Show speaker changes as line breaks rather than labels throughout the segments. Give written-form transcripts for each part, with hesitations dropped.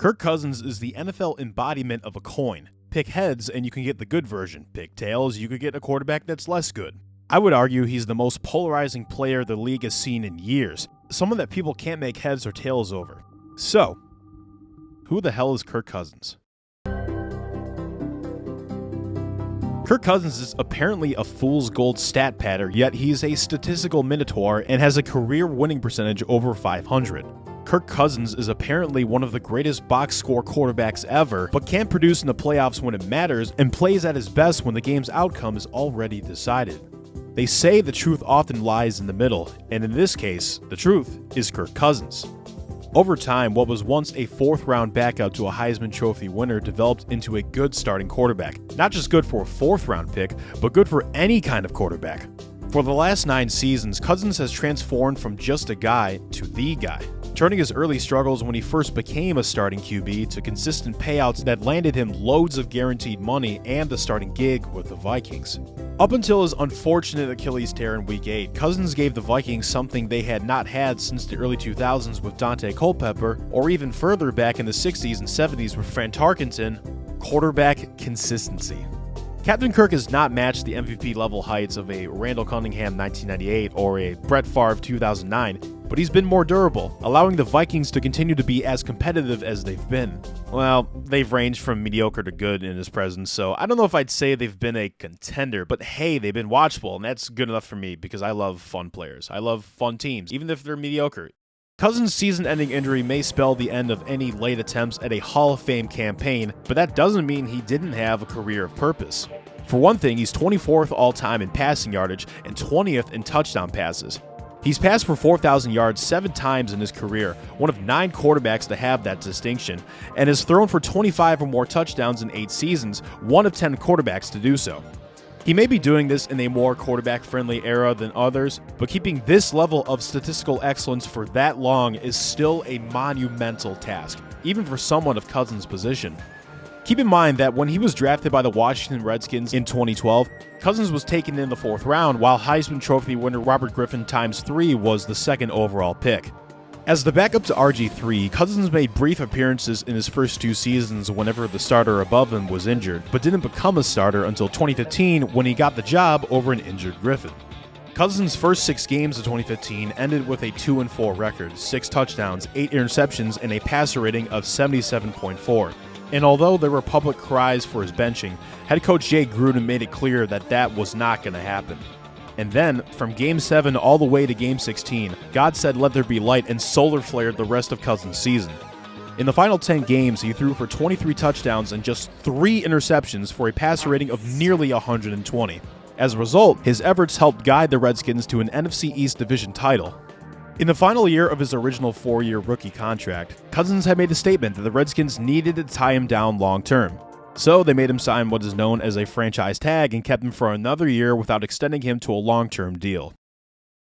Kirk Cousins is the NFL embodiment of a coin. Pick heads and you can get the good version. Pick tails, you could get a quarterback that's less good. I would argue he's the most polarizing player the league has seen in years. Someone that people can't make heads or tails over. So, who the hell is Kirk Cousins? Kirk Cousins is apparently a fool's gold stat patter, yet he's a statistical minotaur and has a career winning percentage over 500. Kirk Cousins is apparently one of the greatest box score quarterbacks ever, but can't produce in the playoffs when it matters and plays at his best when the game's outcome is already decided. They say the truth often lies in the middle, and in this case, the truth is Kirk Cousins. Over time, what was once a fourth-round backup to a Heisman Trophy winner developed into a good starting quarterback. Not just good for a fourth-round pick, but good for any kind of quarterback. For the last 9 seasons, Cousins has transformed from just a guy to the guy, turning his early struggles when he first became a starting QB to consistent payouts that landed him loads of guaranteed money and the starting gig with the Vikings. Up until his unfortunate Achilles tear in Week 8, Cousins gave the Vikings something they had not had since the early 2000s with Dante Culpepper, or even further back in the 60s and 70s with Fran Tarkenton: quarterback consistency. Captain Kirk has not matched the MVP-level heights of a Randall Cunningham 1998 or a Brett Favre 2009, but he's been more durable, allowing the Vikings to continue to be as competitive as they've been. Well, they've ranged from mediocre to good in his presence, so I don't know if I'd say they've been a contender, but hey, they've been watchable, and that's good enough for me because I love fun players. I love fun teams, even if they're mediocre. Cousins' season-ending injury may spell the end of any late attempts at a Hall of Fame campaign, but that doesn't mean he didn't have a career of purpose. For one thing, he's 24th all-time in passing yardage and 20th in touchdown passes. He's passed for 4,000 yards 7 times in his career, one of 9 quarterbacks to have that distinction, and has thrown for 25 or more touchdowns in 8 seasons, one of 10 quarterbacks to do so. He may be doing this in a more quarterback-friendly era than others, but keeping this level of statistical excellence for that long is still a monumental task, even for someone of Cousins' position. Keep in mind that when he was drafted by the Washington Redskins in 2012, Cousins was taken in the 4th round, while Heisman Trophy winner Robert Griffin ×3 was the 2nd overall pick. As the backup to RG3, Cousins made brief appearances in his first 2 seasons whenever the starter above him was injured, but didn't become a starter until 2015 when he got the job over an injured Griffin. Cousins' first 6 games of 2015 ended with a 2-4 record, 6 touchdowns, 8 interceptions, and a passer rating of 77.4. And although there were public cries for his benching, head coach Jay Gruden made it clear that that was not going to happen. And then, from Game 7 all the way to Game 16, God said let there be light and solar flared the rest of Cousins' season. In the final 10 games, he threw for 23 touchdowns and just 3 interceptions for a passer rating of nearly 120. As a result, his efforts helped guide the Redskins to an NFC East division title. In the final year of his original 4-year rookie contract, Cousins had made a statement that the Redskins needed to tie him down long-term. So they made him sign what is known as a franchise tag and kept him for another year without extending him to a long-term deal.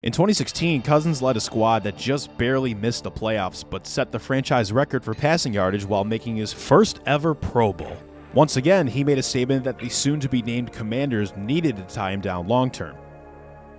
In 2016, Cousins led a squad that just barely missed the playoffs but set the franchise record for passing yardage while making his first ever Pro Bowl. Once again, he made a statement that the soon-to-be-named Commanders needed to tie him down long-term.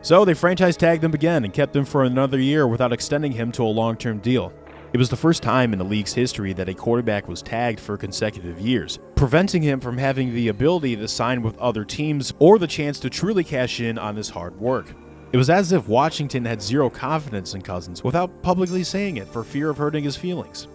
So they franchise tagged him again and kept him for another year without extending him to a long-term deal. It was the first time in the league's history that a quarterback was tagged for consecutive years, preventing him from having the ability to sign with other teams or the chance to truly cash in on his hard work. It was as if Washington had zero confidence in Cousins without publicly saying it for fear of hurting his feelings.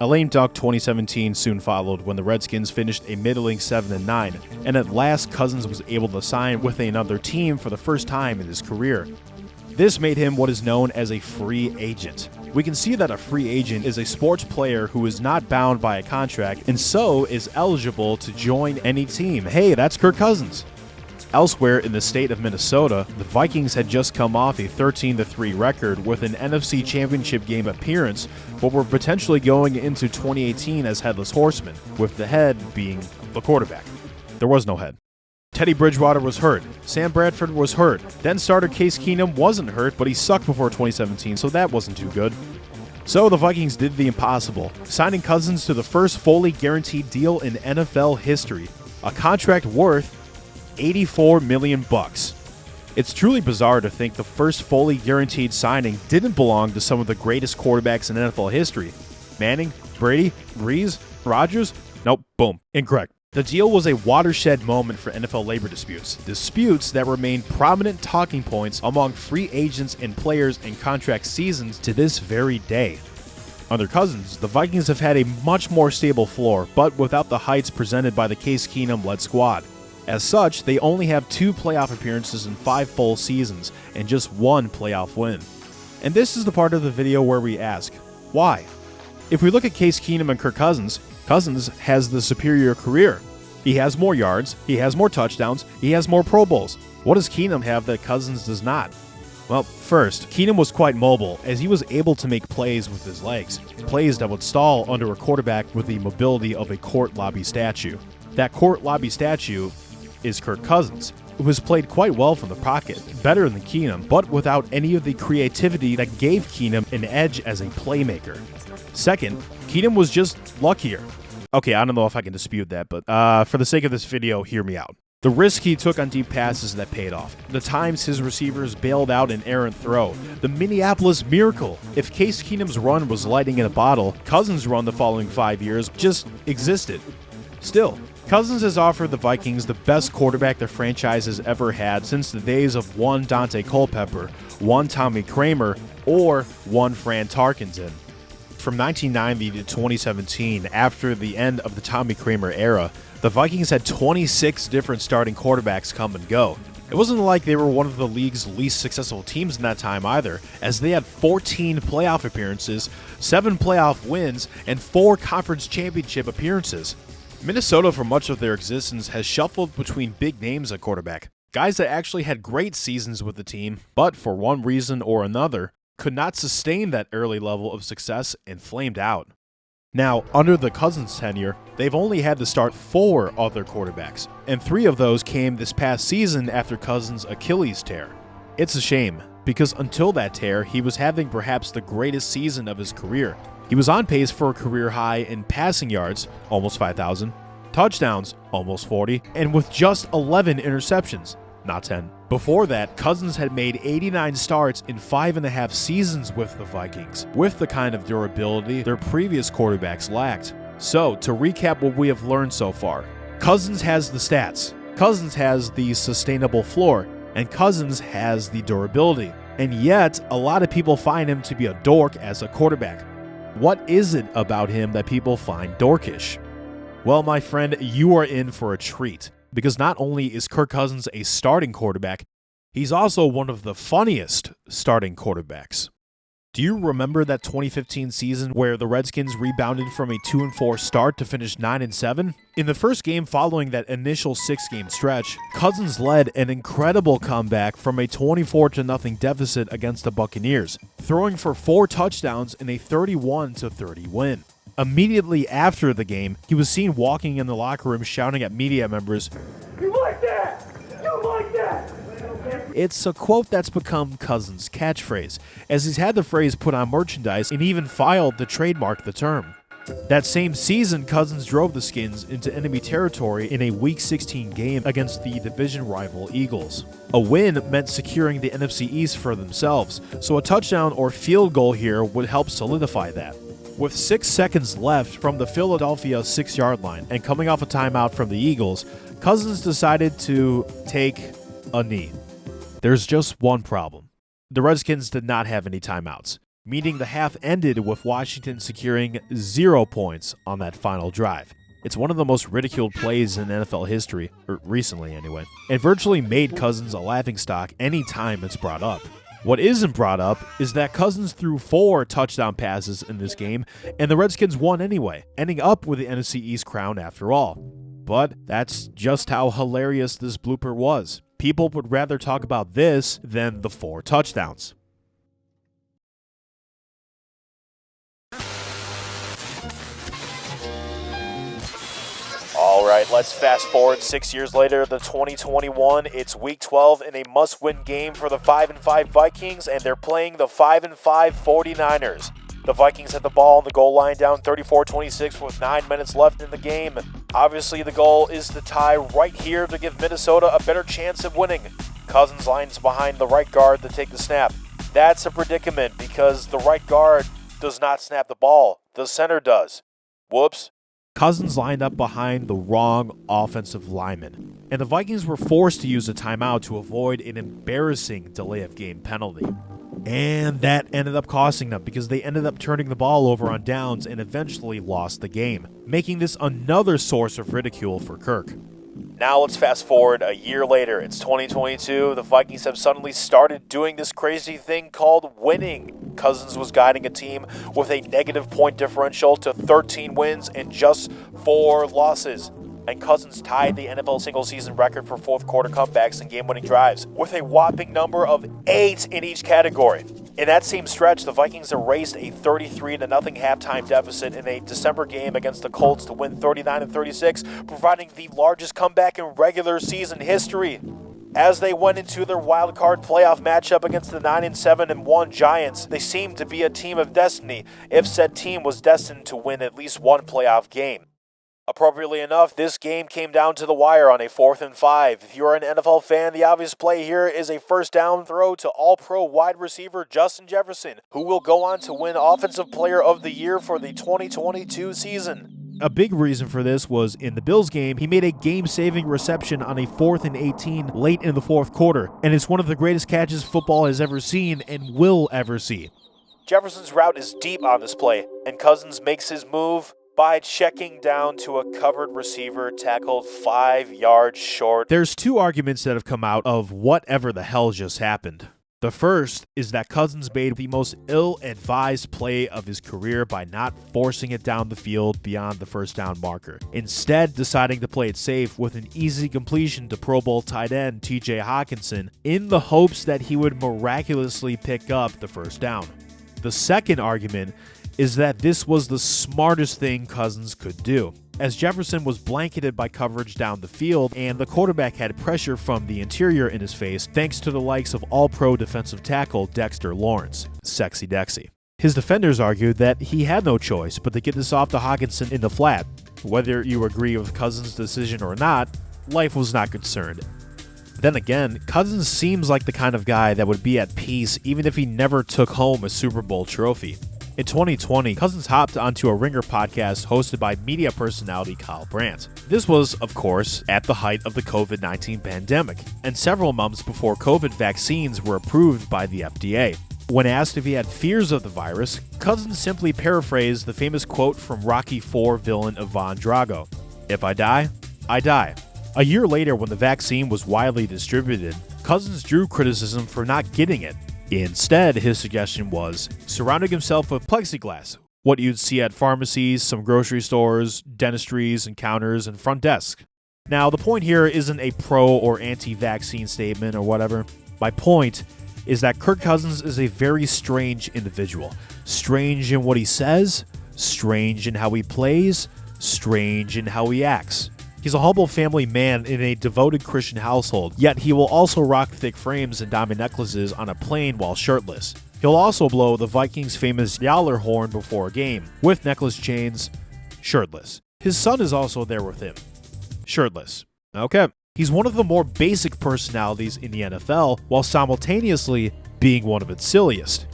A lame duck 2017 soon followed when the Redskins finished a middling 7-9, and at last Cousins was able to sign with another team for the first time in his career. This made him what is known as a free agent. We can see that a free agent is a sports player who is not bound by a contract and so is eligible to join any team. Hey, that's Kirk Cousins. Elsewhere in the state of Minnesota, the Vikings had just come off a 13-3 record with an NFC Championship game appearance, but were potentially going into 2018 as headless horsemen, with the head being the quarterback. There was no head. Teddy Bridgewater was hurt. Sam Bradford was hurt. Then starter Case Keenum wasn't hurt, but he sucked before 2017, so that wasn't too good. So the Vikings did the impossible, signing Cousins to the first fully guaranteed deal in NFL history, a contract worth $84 million. It's truly bizarre to think the first fully guaranteed signing didn't belong to some of the greatest quarterbacks in NFL history. Manning? Brady? Breeze? Rodgers? Nope, boom, incorrect. The deal was a watershed moment for NFL labor disputes that remain prominent talking points among free agents and players in contract seasons to this very day. Under Cousins, the Vikings have had a much more stable floor, but without the heights presented by the Case Keenum-led squad. As such, they only have 2 playoff appearances in 5 full seasons, and just 1 playoff win. And this is the part of the video where we ask, why? If we look at Case Keenum and Kirk Cousins, Cousins has the superior career. He has more yards, he has more touchdowns, he has more Pro Bowls. What does Keenum have that Cousins does not? Well, first, Keenum was quite mobile, as he was able to make plays with his legs, plays that would stall under a quarterback with the mobility of a court lobby statue. That court lobby statue is Kirk Cousins, who has played quite well from the pocket, better than Keenum, but without any of the creativity that gave Keenum an edge as a playmaker. Second, Keenum was just luckier. Okay, I don't know if I can dispute that, but for the sake of this video, hear me out. The risk he took on deep passes that paid off. The times his receivers bailed out an errant throw. The Minneapolis Miracle. If Case Keenum's run was lightning in a bottle, Cousins' run the following 5 years just existed. Still, Cousins has offered the Vikings the best quarterback their franchise has ever had since the days of one Dante Culpepper, one Tommy Kramer, or one Fran Tarkenton. From 1990 to 2017, after the end of the Tommy Kramer era, the Vikings had 26 different starting quarterbacks come and go. It wasn't like they were one of the league's least successful teams in that time either, as they had 14 playoff appearances, 7 playoff wins, and 4 conference championship appearances. Minnesota, for much of their existence, has shuffled between big names at quarterback, guys that actually had great seasons with the team, but for one reason or another, could not sustain that early level of success and flamed out. Now, under the Cousins tenure, they've only had to start 4 other quarterbacks, and 3 of those came this past season after Cousins' Achilles tear. It's a shame, because until that tear, he was having perhaps the greatest season of his career. He was on pace for a career high in passing yards, almost 5,000, touchdowns, almost 40, and with just 11 interceptions, not 10. Before that, Cousins had made 89 starts in 5.5 seasons with the Vikings, with the kind of durability their previous quarterbacks lacked. So, to recap what we have learned so far, Cousins has the stats, Cousins has the sustainable floor, and Cousins has the durability. And yet, a lot of people find him to be a dork as a quarterback. What is it about him that people find dorkish? Well, my friend, you are in for a treat. Because not only is Kirk Cousins a starting quarterback, he's also one of the funniest starting quarterbacks. Do you remember that 2015 season where the Redskins rebounded from a 2-4 start to finish 9-7? In the first game following that initial 6-game stretch, Cousins led an incredible comeback from a 24-0 deficit against the Buccaneers, throwing for 4 touchdowns in a 31-30 win. Immediately after the game, he was seen walking in the locker room shouting at media members, "You like that? You like that?" It's a quote that's become Cousins' catchphrase, as he's had the phrase put on merchandise and even filed to trademark the term. That same season, Cousins drove the Skins into enemy territory in a Week 16 game against the division rival Eagles. A win meant securing the NFC East for themselves, so a touchdown or field goal here would help solidify that. With 6 seconds left from the Philadelphia 6-yard line and coming off a timeout from the Eagles, Cousins decided to take a knee. There's just one problem. The Redskins did not have any timeouts, meaning the half ended with Washington securing 0 points on that final drive. It's one of the most ridiculed plays in NFL history, or recently anyway, and virtually made Cousins a laughingstock any time it's brought up. What isn't brought up is that Cousins threw 4 touchdown passes in this game, and the Redskins won anyway, ending up with the NFC East crown after all. But that's just how hilarious this blooper was. People would rather talk about this than the 4 touchdowns. All right, let's fast forward 6 years later to 2021. It's Week 12 in a must-win game for the 5-5 Vikings, and they're playing the 5-5 49ers. The Vikings had the ball on the goal line down 34-26 with 9 minutes left in the game. Obviously, the goal is to tie right here to give Minnesota a better chance of winning. Cousins lines behind the right guard to take the snap. That's a predicament because the right guard does not snap the ball. The center does. Whoops. Cousins lined up behind the wrong offensive lineman, and the Vikings were forced to use a timeout to avoid an embarrassing delay of game penalty. And that ended up costing them because they ended up turning the ball over on downs and eventually lost the game, making this another source of ridicule for Kirk. Now let's fast forward a year later. It's 2022. The Vikings have suddenly started doing this crazy thing called winning. Cousins was guiding a team with a negative point differential to 13 wins and just 4 losses. And Cousins tied the NFL single-season record for fourth quarter comebacks and game-winning drives with a whopping number of 8 in each category. In that same stretch, the Vikings erased a 33-0 halftime deficit in a December game against the Colts to win 39-36, providing the largest comeback in regular season history. As they went into their wild-card playoff matchup against the 9-7-1 Giants, they seemed to be a team of destiny if said team was destined to win at least one playoff game. Appropriately enough, this game came down to the wire on a 4th and 5. If you're an NFL fan, the obvious play here is a first down throw to All-Pro wide receiver Justin Jefferson, who will go on to win Offensive Player of the Year for the 2022 season. A big reason for this was in the Bills game, he made a game-saving reception on a 4th and 18 late in the fourth quarter, and it's one of the greatest catches football has ever seen and will ever see. Jefferson's route is deep on this play, and Cousins makes his move by checking down to a covered receiver tackled 5 yards short. There's 2 arguments that have come out of whatever the hell just happened. The first is that Cousins made the most ill-advised play of his career by not forcing it down the field beyond the first down marker, instead deciding to play it safe with an easy completion to Pro Bowl tight end TJ Hawkinson in the hopes that he would miraculously pick up the first down. The second argument is that this was the smartest thing Cousins could do, as Jefferson was blanketed by coverage down the field and the quarterback had pressure from the interior in his face thanks to the likes of All-Pro defensive tackle Dexter Lawrence, Sexy Dexy. His defenders argued that he had no choice but to get this off to Hawkinson in the flat. Whether you agree with Cousins' decision or not, life was not concerned. Then again, Cousins seems like the kind of guy that would be at peace even if he never took home a Super Bowl trophy. In 2020, Cousins hopped onto a Ringer podcast hosted by media personality Kyle Brandt. This was, of course, at the height of the COVID-19 pandemic, and several months before COVID vaccines were approved by the FDA. When asked if he had fears of the virus, Cousins simply paraphrased the famous quote from Rocky IV villain Ivan Drago, "If I die, I die." A year later, when the vaccine was widely distributed, Cousins drew criticism for not getting it. Instead, his suggestion was surrounding himself with plexiglass, what you'd see at pharmacies, some grocery stores, dentistries, and counters, and front desk. Now, the point here isn't a pro or anti-vaccine statement or whatever. My point is that Kirk Cousins is a very strange individual. Strange in what he says, strange in how he plays, strange in how he acts. He's a humble family man in a devoted Christian household, yet he will also rock thick frames and diamond necklaces on a plane while shirtless. He'll also blow the Vikings' famous Yowler horn before a game, with necklace chains, shirtless. His son is also there with him, shirtless. Okay. He's one of the more basic personalities in the NFL, while simultaneously being one of its silliest.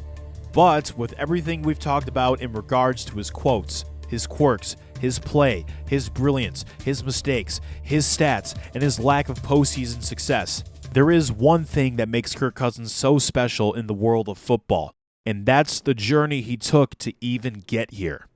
But with everything we've talked about in regards to his quotes, his quirks, his play, his brilliance, his mistakes, his stats, and his lack of postseason success, there is one thing that makes Kirk Cousins so special in the world of football, and that's the journey he took to even get here.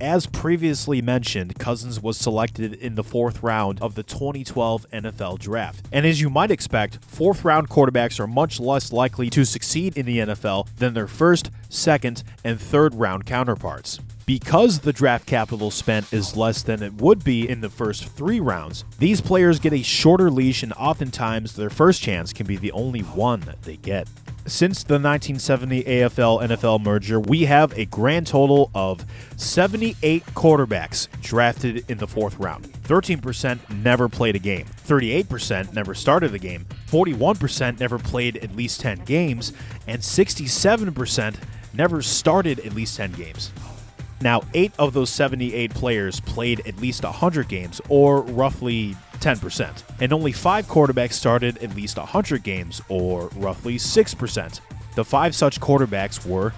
As previously mentioned, Cousins was selected in the 4th round of the 2012 NFL Draft. And as you might expect, 4th-round quarterbacks are much less likely to succeed in the NFL than their 1st, 2nd, and 3rd-round counterparts. Because the draft capital spent is less than it would be in the first 3 rounds, these players get a shorter leash and oftentimes their first chance can be the only one that they get. Since the 1970 AFL-NFL merger, we have a grand total of 78 quarterbacks drafted in the 4th round. 13% never played a game, 38% never started a game, 41% never played at least 10 games, and 67% never started at least 10 games. Now, 8 of those 78 players played at least 100 games, or roughly 10%. And only 5 quarterbacks started at least 100 games, or roughly 6%. The 5 such quarterbacks were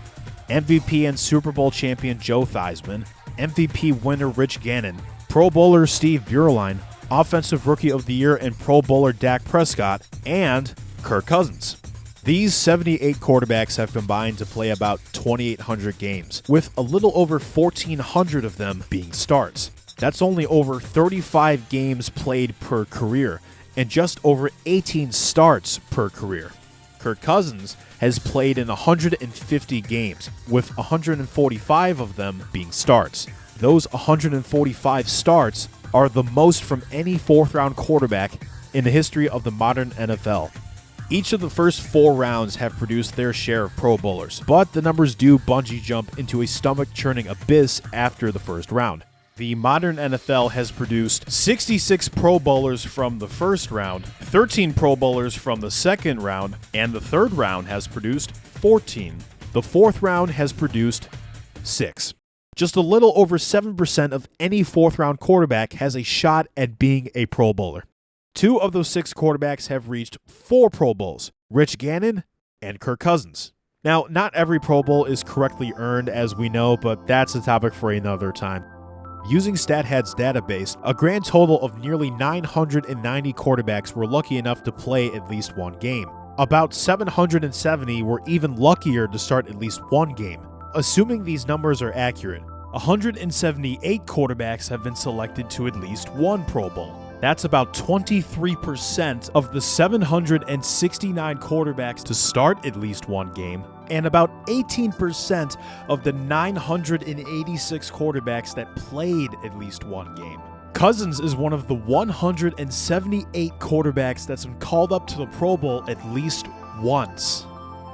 MVP and Super Bowl champion Joe Theismann, MVP winner Rich Gannon, Pro Bowler Steve Beuerlein, Offensive Rookie of the Year and Pro Bowler Dak Prescott, and Kirk Cousins. These 78 quarterbacks have combined to play about 2,800 games, with a little over 1,400 of them being starts. That's only over 35 games played per career, and just over 18 starts per career. Kirk Cousins has played in 150 games, with 145 of them being starts. Those 145 starts are the most from any fourth-round quarterback in the history of the modern NFL. Each of the first 4 rounds have produced their share of Pro Bowlers, but the numbers do bungee jump into a stomach-churning abyss after the first round. The modern NFL has produced 66 Pro Bowlers from the first round, 13 Pro Bowlers from the second round, and the third round has produced 14. The fourth round has produced 6. Just a little over 7% of any fourth-round quarterback has a shot at being a Pro Bowler. 2 of those 6 quarterbacks have reached 4 Pro Bowls, Rich Gannon and Kirk Cousins. Now, not every Pro Bowl is correctly earned, as we know, but that's a topic for another time. Using StatHead's database, a grand total of nearly 990 quarterbacks were lucky enough to play at least one game. About 770 were even luckier to start at least one game. Assuming these numbers are accurate, 178 quarterbacks have been selected to at least one Pro Bowl. That's about 23% of the 769 quarterbacks to start at least one game, and about 18% of the 986 quarterbacks that played at least one game. Cousins is one of the 178 quarterbacks that's been called up to the Pro Bowl at least once.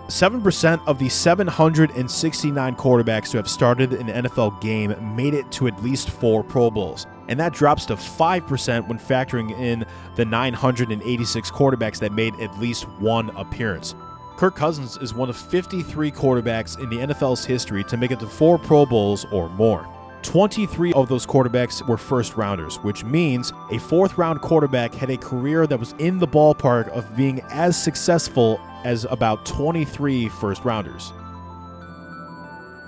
7% of the 769 quarterbacks who have started an NFL game made it to at least 4 Pro Bowls, and that drops to 5% when factoring in the 986 quarterbacks that made at least one appearance. Kirk Cousins is one of 53 quarterbacks in the NFL's history to make it to 4 Pro Bowls or more. 23 of those quarterbacks were first-rounders, which means a fourth-round quarterback had a career that was in the ballpark of being as successful as about 23 first-rounders.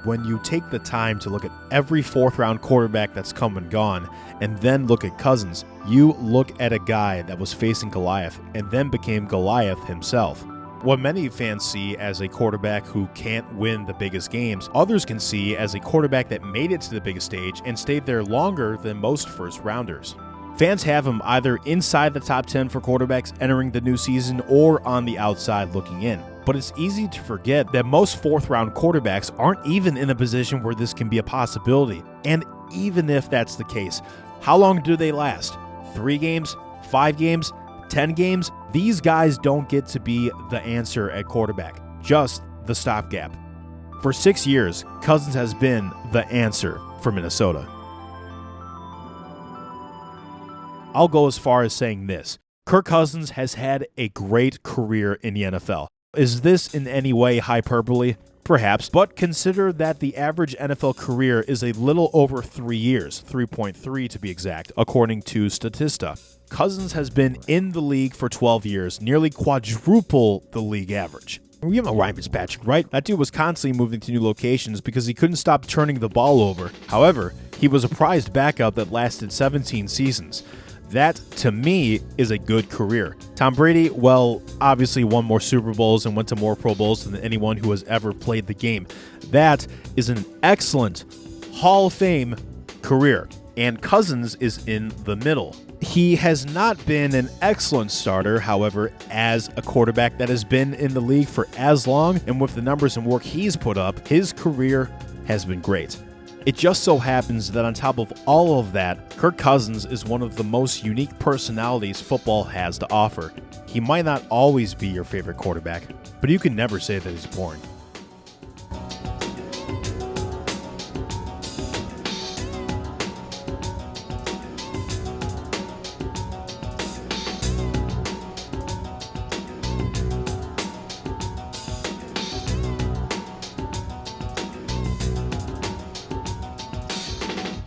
When you take the time to look at every fourth-round quarterback that's come and gone, and then look at Cousins, you look at a guy that was facing Goliath and then became Goliath himself. What many fans see as a quarterback who can't win the biggest games, others can see as a quarterback that made it to the biggest stage and stayed there longer than most first-rounders. Fans have him either inside the top 10 for quarterbacks entering the new season or on the outside looking in. But it's easy to forget that most fourth-round quarterbacks aren't even in a position where this can be a possibility. And even if that's the case, how long do they last? 3 games? 5 games? 10 games? These guys don't get to be the answer at quarterback, just the stopgap. For 6 years, Cousins has been the answer for Minnesota. I'll go as far as saying this. Kirk Cousins has had a great career in the NFL. Is this in any way hyperbole? Perhaps, but consider that the average NFL career is a little over 3 years, 3.3 to be exact, according to Statista. Cousins has been in the league for 12 years, nearly quadruple the league average. You know Ryan Fitzpatrick, right? That dude was constantly moving to new locations because he couldn't stop turning the ball over. However, he was a prized backup that lasted 17 seasons. That, to me, is a good career. Tom Brady, well, obviously won more Super Bowls and went to more Pro Bowls than anyone who has ever played the game. That is an excellent Hall of Fame career, and Cousins is in the middle. He has not been an excellent starter, however, as a quarterback that has been in the league for as long, and with the numbers and work he's put up, his career has been great. It just so happens that on top of all of that, Kirk Cousins is one of the most unique personalities football has to offer. He might not always be your favorite quarterback, but you can never say that he's boring.